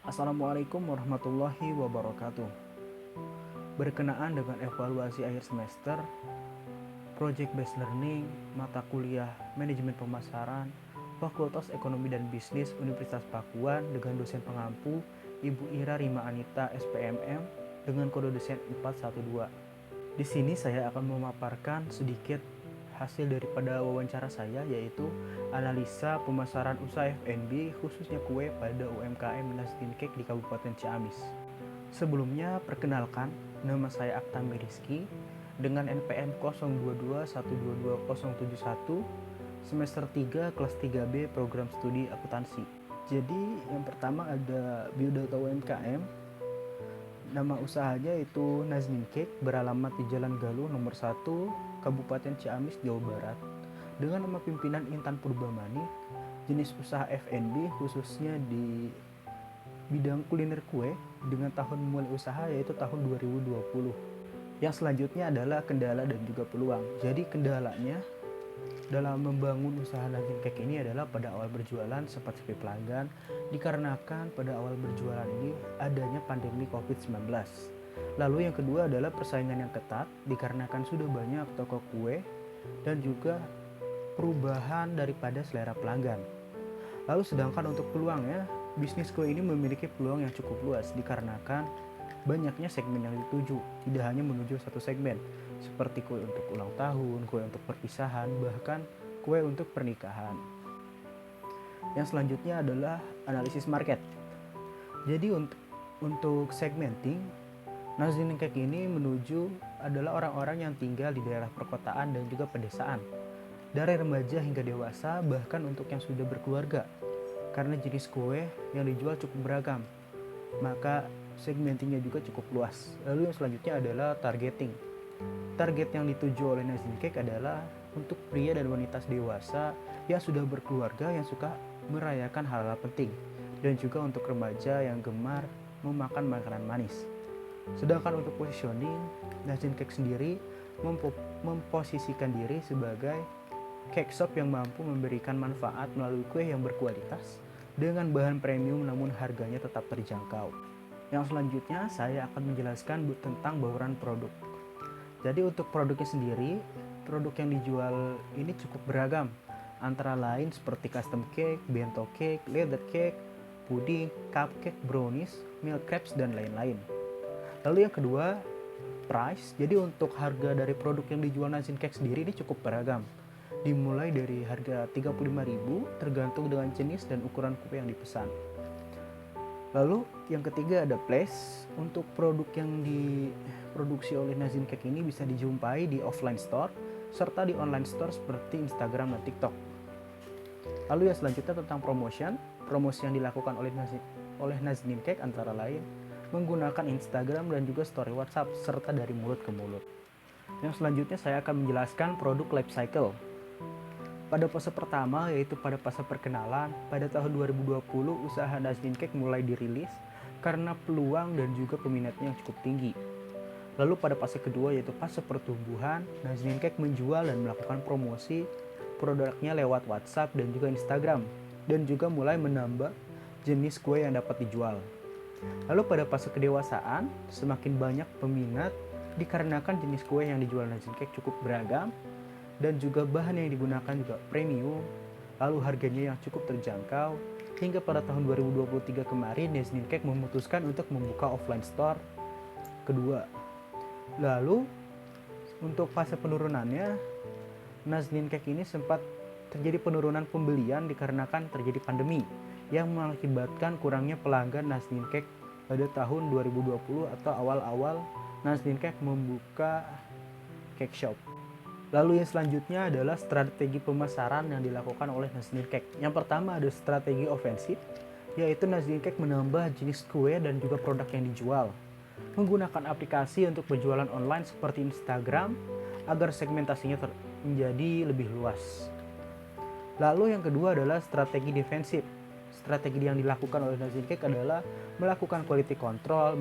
Assalamualaikum warahmatullahi wabarakatuh. Berkenaan dengan evaluasi akhir semester, Project Based Learning, mata kuliah Manajemen Pemasaran, Fakultas Ekonomi dan Bisnis Universitas Pakuan dengan dosen pengampu Ibu Ira Rima Anita SPMM dengan kode dosen 412. Di sini saya akan memaparkan sedikit hasil daripada wawancara saya, yaitu analisa pemasaran usaha F&B khususnya kue pada UMKM Nasdin Cake di Kabupaten Ciamis. Sebelumnya, perkenalkan, nama saya Aktami Rizky dengan NPM 0221227071 semester 3 kelas 3B program studi akuntansi. Jadi yang pertama ada biodata UMKM. Nama usahanya itu Nazmin Cake, beralamat di Jalan Galuh nomor 1, Kabupaten Ciamis, Jawa Barat. Dengan nama pimpinan Intan Purbamani, jenis usaha F&B khususnya di bidang kuliner kue dengan tahun mulai usaha yaitu tahun 2020. Yang selanjutnya adalah kendala dan juga peluang. Jadi kendalanya dalam membangun usaha Nazmin Cake ini adalah pada awal berjualan sempat sepi pelanggan dikarenakan pada awal berjualan ini adanya pandemi COVID-19. Lalu yang kedua adalah persaingan yang ketat dikarenakan sudah banyak toko kue dan juga perubahan daripada selera pelanggan. Lalu sedangkan untuk peluangnya, bisnis kue ini memiliki peluang yang cukup luas dikarenakan banyaknya segmen yang dituju, tidak hanya menuju satu segmen, seperti kue untuk ulang tahun, kue untuk perpisahan, bahkan kue untuk pernikahan. Yang selanjutnya adalah analisis market. Jadi untuk segmenting, Nazmin Cake ini menuju adalah orang-orang yang tinggal di daerah perkotaan dan juga pedesaan, dari remaja hingga dewasa, bahkan untuk yang sudah berkeluarga. Karena jenis kue yang dijual cukup beragam, maka segmentingnya juga cukup luas. Lalu yang selanjutnya adalah targeting. Target yang dituju oleh Nazmin Cake adalah untuk pria dan wanita dewasa yang sudah berkeluarga yang suka merayakan hal-hal penting, dan juga untuk remaja yang gemar memakan makanan manis. Sedangkan untuk positioning, Nazmin Cake sendiri memposisikan diri sebagai cake shop yang mampu memberikan manfaat melalui kue yang berkualitas dengan bahan premium namun harganya tetap terjangkau. Yang selanjutnya saya akan menjelaskan tentang bauran produk. Jadi untuk produknya sendiri, produk yang dijual ini cukup beragam, antara lain seperti custom cake, bento cake, leather cake, puding, cupcake, brownies, milk crepes, dan lain-lain. Lalu yang kedua, price. Jadi untuk harga dari produk yang dijual Nazmin Cake sendiri ini cukup beragam, dimulai dari harga 35.000 tergantung dengan jenis dan ukuran kue yang dipesan. Lalu yang ketiga ada place. Untuk produk yang diproduksi oleh Nazmin Cake ini bisa dijumpai di offline store serta di online store seperti Instagram dan TikTok. Lalu yang selanjutnya tentang promotion. Promosi yang dilakukan oleh Nazmin Cake antara lain menggunakan Instagram dan juga story WhatsApp serta dari mulut ke mulut. Yang selanjutnya saya akan menjelaskan produk life cycle. Pada fase pertama, yaitu pada fase perkenalan, pada tahun 2020 usaha Nazmin Cake mulai dirilis karena peluang dan juga peminatnya yang cukup tinggi. Lalu pada fase kedua, yaitu fase pertumbuhan, Nazmin Cake menjual dan melakukan promosi produknya lewat WhatsApp dan juga Instagram, dan juga mulai menambah jenis kue yang dapat dijual. Lalu pada fase kedewasaan, semakin banyak peminat dikarenakan jenis kue yang dijual Nazmin Cake cukup beragam, dan juga bahan yang digunakan juga premium, lalu harganya yang cukup terjangkau, hingga pada tahun 2023 kemarin Nazmin Cake memutuskan untuk membuka offline store kedua. Lalu untuk fase penurunannya, Nazmin Cake ini sempat terjadi penurunan pembelian dikarenakan terjadi pandemi yang mengakibatkan kurangnya pelanggan Nazmin Cake pada tahun 2020 atau awal-awal Nazmin Cake membuka cake shop. Lalu yang selanjutnya adalah strategi pemasaran yang dilakukan oleh Nazmin Cake. Yang pertama ada strategi ofensif, yaitu Nazmin Cake menambah jenis kue dan juga produk yang dijual, menggunakan aplikasi untuk berjualan online seperti Instagram agar segmentasinya menjadi lebih luas. Lalu yang kedua adalah strategi defensif. Strategi yang dilakukan oleh Nazmin Cake adalah melakukan quality control,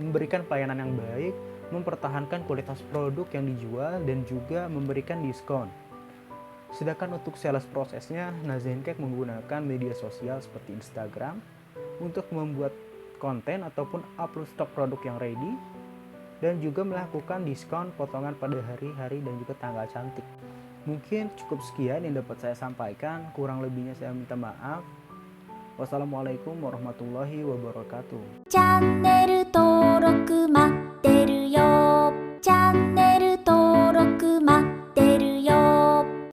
memberikan pelayanan yang baik, mempertahankan kualitas produk yang dijual, dan juga memberikan diskon. Sedangkan untuk sales prosesnya, Nazmin Cake menggunakan media sosial seperti Instagram untuk membuat konten ataupun upload stok produk yang ready, dan juga melakukan diskon potongan pada hari-hari dan juga tanggal cantik. Mungkin cukup sekian yang dapat saya sampaikan, kurang lebihnya saya minta maaf. Wassalamualaikum warahmatullahi wabarakatuh.